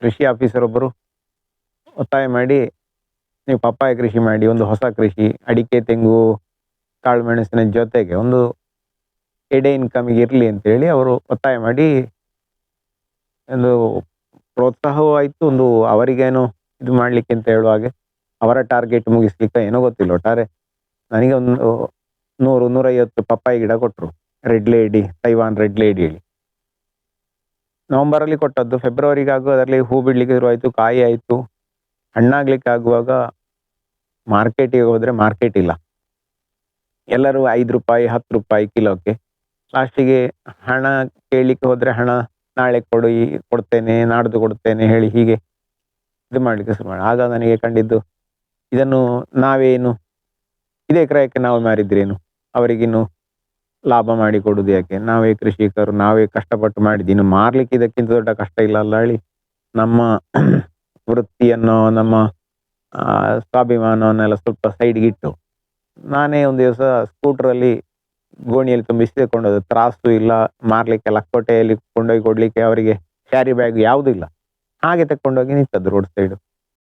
ಕೃಷಿ ಆಫೀಸರ್ ಒಬ್ಬರು ಒತ್ತಾಯ ಮಾಡಿ, ನೀವು ಪಪ್ಪಾಯ ಕೃಷಿ ಮಾಡಿ, ಒಂದು ಹೊಸ ಕೃಷಿ, ಅಡಿಕೆ, ತೆಂಗು, ಕಾಳುಮೆಣಸಿನ ಜೊತೆಗೆ ಒಂದು ಎಡೆ ಇನ್ಕಮಿಗೆ ಇರಲಿ ಅಂತೇಳಿ ಅವರು ಒತ್ತಾಯ ಮಾಡಿ ಒಂದು ಪ್ರೋತ್ಸಾಹವೂ ಆಯಿತು. ಒಂದು ಅವರಿಗೇನು ಇದು ಮಾಡಲಿಕ್ಕೆ ಅಂತ ಹೇಳುವ ಹಾಗೆ ಅವರ ಟಾರ್ಗೆಟ್ ಮುಗಿಸ್ಲಿಕ್ಕೆ ಏನೋ ಗೊತ್ತಿಲ್ಲ. ಒಟ್ಟಾರೆ ನನಗೆ ಒಂದು 100-150 ಪಪ್ಪಾಯಿ ಗಿಡ ಕೊಟ್ಟರು. Red lady, Taiwan red lady ಹೇಳಿ. ನವಂಬರಲ್ಲಿ ಕೊಟ್ಟದ್ದು, ಫೆಬ್ರವರಿಗೆ ಆಗುವ ಅದರಲ್ಲಿ ಹೂ ಬಿಡಲಿಕ್ಕೆ ಶುರುವಾಯಿತು, ಕಾಯಿ ಆಯಿತು. ಹಣ್ಣಾಗ್ಲಿಕ್ಕೆ ಆಗುವಾಗ ಮಾರ್ಕೆಟಿಗೆ ಹೋದರೆ ಮಾರ್ಕೆಟ್ ಇಲ್ಲ. ಎಲ್ಲರೂ ₹5 ₹10 ಕಿಲೋಕ್ಕೆ. ಲಾಸ್ಟಿಗೆ ಹಣ ಕೇಳಲಿಕ್ಕೆ ಹೋದರೆ ಹಣ ನಾಳೆ ಕೊಡ್ತೇನೆ, ನಾಡ್ದು ಕೊಡ್ತೇನೆ ಹೇಳಿ ಹೀಗೆ ಇದು ಮಾಡಲಿಕ್ಕೆ ಶುರು ಮಾಡಿ. ಆಗ ನನಗೆ ಕಂಡಿದ್ದು, ಇದನ್ನು ನಾವೇನು ಇದೇ ಕ್ರಯಕ್ಕೆ ನಾವು ಮಾರಿದ್ರೇನು, ಅವರಿಗಿನ್ನು ಲಾಭ ಮಾಡಿ ಕೊಡುವುದು ಯಾಕೆ? ನಾವೇ ಕೃಷಿಕರು, ನಾವೇ ಕಷ್ಟಪಟ್ಟು ಮಾಡಿದ್ದು, ಇನ್ನು ಮಾರ್ಲಿಕ್ಕೆ ಇದಕ್ಕಿಂತ ದೊಡ್ಡ ಕಷ್ಟ ಇಲ್ಲ ಅಲ್ಲ ಹೇಳಿ ನಮ್ಮ ವೃತ್ತಿಯನ್ನು, ನಮ್ಮ ಸ್ವಾಭಿಮಾನವನ್ನೆಲ್ಲ ಸ್ವಲ್ಪ ಸೈಡ್ಗಿಟ್ಟು ನಾನೇ ಒಂದು ದಿವಸ ಸ್ಕೂಟ್ರಲ್ಲಿ ಗೋಣಿಯಲ್ಲಿ ತುಂಬಿಸಿ ತಗೊಂಡೋದು. ತ್ರಾಸು ಇಲ್ಲ, ಮಾರ್ಲಿಕ್ಕೆ ಲಕ್ಕೋಟೆಯಲ್ಲಿ ಕೊಂಡೋಗಿ ಕೊಡ್ಲಿಕ್ಕೆ ಅವರಿಗೆ ಕ್ಯಾರಿ ಬ್ಯಾಗ್ ಯಾವುದೂ ಇಲ್ಲ. ಹಾಗೆ ತಗೊಂಡೋಗಿ ನಿಂತದ್ದು ರೋಡ್ ಸೈಡು.